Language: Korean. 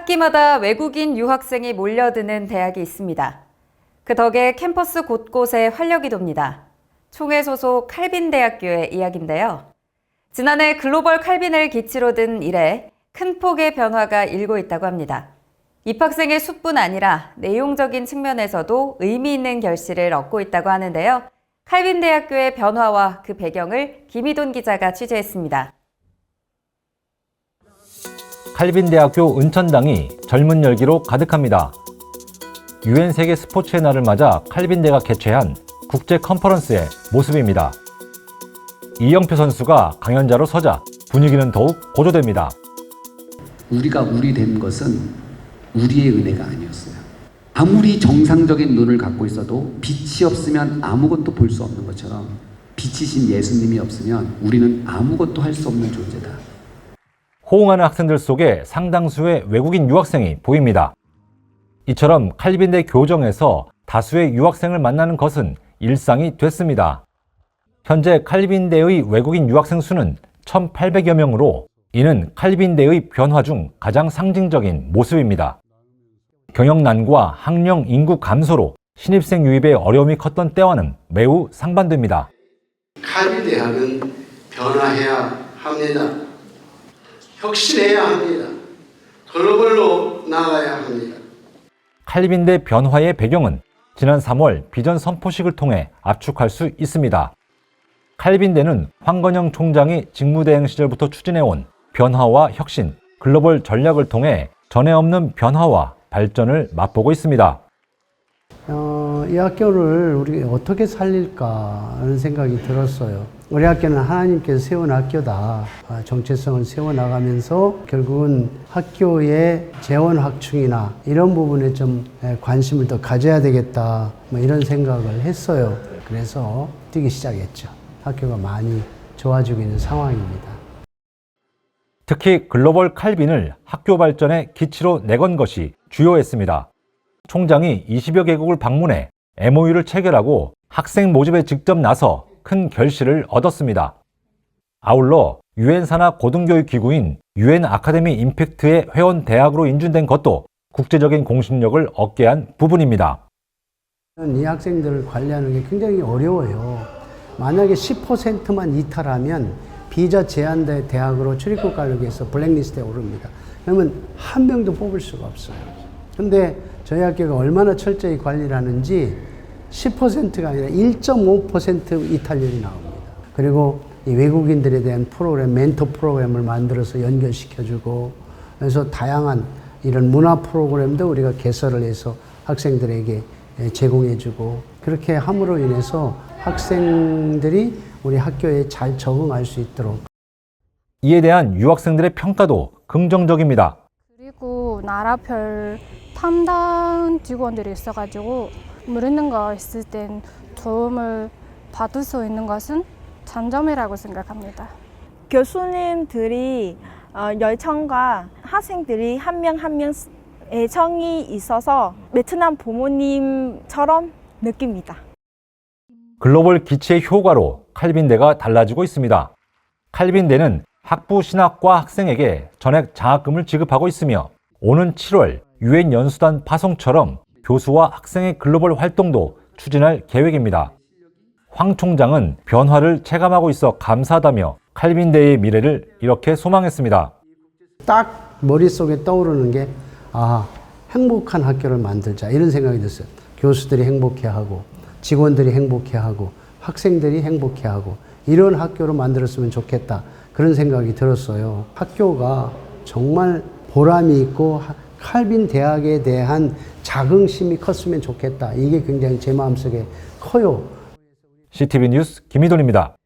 학기마다 외국인 유학생이 몰려드는 대학이 있습니다. 그 덕에 캠퍼스 곳곳에 활력이 돕니다. 총회 소속 칼빈대학교의 이야기인데요. 지난해 글로벌 칼빈을 기치로 든 이래 큰 폭의 변화가 일고 있다고 합니다. 입학생의 수뿐 아니라 내용적인 측면에서도 의미 있는 결실을 얻고 있다고 하는데요. 칼빈대학교의 변화와 그 배경을 김희돈 기자가 취재했습니다. 칼빈대학교 은천당이 젊은 열기로 가득합니다. 유엔 세계 스포츠의 날을 맞아 칼빈대가 개최한 국제 컨퍼런스의 모습입니다. 이영표 선수가 강연자로 서자 분위기는 더욱 고조됩니다. 우리가 우리 된 것은 우리의 은혜가 아니었어요. 아무리 정상적인 눈을 갖고 있어도 빛이 없으면 아무것도 볼 수 없는 것처럼 빛이신 예수님이 없으면 우리는 아무것도 할 수 없는 존재다. 호응하는 학생들 속에 상당수의 외국인 유학생이 보입니다. 이처럼 칼빈대 교정에서 다수의 유학생을 만나는 것은 일상이 됐습니다. 현재 칼빈대의 외국인 유학생 수는 1,800여 명으로 이는 칼빈대의 변화 중 가장 상징적인 모습입니다. 경영난과 학령 인구 감소로 신입생 유입에 어려움이 컸던 때와는 매우 상반됩니다. 칼빈대학은 변화해야 합니다. 혁신해야 합니다. 글로벌로 나아가야 합니다. 칼빈대 변화의 배경은 지난 3월 비전 선포식을 통해 압축할 수 있습니다. 칼빈대는 황건영 총장이 직무대행 시절부터 추진해온 변화와 혁신, 글로벌 전략을 통해 전에 없는 변화와 발전을 맛보고 있습니다. 이 학교를 우리가 어떻게 살릴까 하는 생각이 들었어요. 우리 학교는 하나님께서 세운 학교다. 정체성을 세워나가면서 결국은 학교의 재원 확충이나 이런 부분에 좀 관심을 더 가져야 되겠다. 이런 생각을 했어요. 그래서 뛰기 시작했죠. 학교가 많이 좋아지고 있는 상황입니다. 특히 글로벌 칼빈을 학교 발전의 기치로 내건 것이 주요했습니다. 총장이 20여 개국을 방문해 MOU를 체결하고 학생 모집에 직접 나서 큰 결실을 얻었습니다. 아울러 유엔 산하 고등교육기구인 유엔 아카데미 임팩트의 회원 대학으로 인준된 것도 국제적인 공신력을 얻게 한 부분입니다. 이 학생들을 관리하는 게 굉장히 어려워요. 만약에 10%만 이탈하면 비자 제한된 대학으로 출입국 관리를 위해서 블랙리스트에 오릅니다. 그러면 한 명도 뽑을 수가 없어요. 근데 저희 학교가 얼마나 철저히 관리를 하는지 10%가 아니라 1.5% 이탈률이 나옵니다. 그리고 이 외국인들에 대한 프로그램, 멘토 프로그램을 만들어서 연결시켜주고, 그래서 다양한 이런 문화 프로그램도 우리가 개설을 해서 학생들에게 제공해주고, 그렇게 함으로 인해서 학생들이 우리 학교에 잘 적응할 수 있도록. 이에 대한 유학생들의 평가도 긍정적입니다. 그리고 나라별 탐단 직원들이 있어가지고 모르는 거 있을 땐 도움을 받을 수 있는 것은 장점이라고 생각합니다. 교수님들이 열정과 학생들이 한 명 한 명 애정이 있어서 베트남 부모님처럼 느낍니다. 글로벌 기치의 효과로 칼빈대가 달라지고 있습니다. 칼빈대는 학부 신학과 학생에게 전액 장학금을 지급하고 있으며 오는 7월 유엔 연수단 파송처럼 교수와 학생의 글로벌 활동도 추진할 계획입니다. 황 총장은 변화를 체감하고 있어 감사하다며 칼빈대의 미래를 이렇게 소망했습니다. 딱 머릿속에 떠오르는 게 행복한 학교를 만들자 이런 생각이 들었어요. 교수들이 행복해하고 직원들이 행복해하고 학생들이 행복해하고 이런 학교로 만들었으면 좋겠다 그런 생각이 들었어요. 학교가 정말 보람이 있고 칼빈 대학에 대한 자긍심이 컸으면 좋겠다. 이게 굉장히 제 마음속에 커요. CTV 뉴스 김희돈입니다.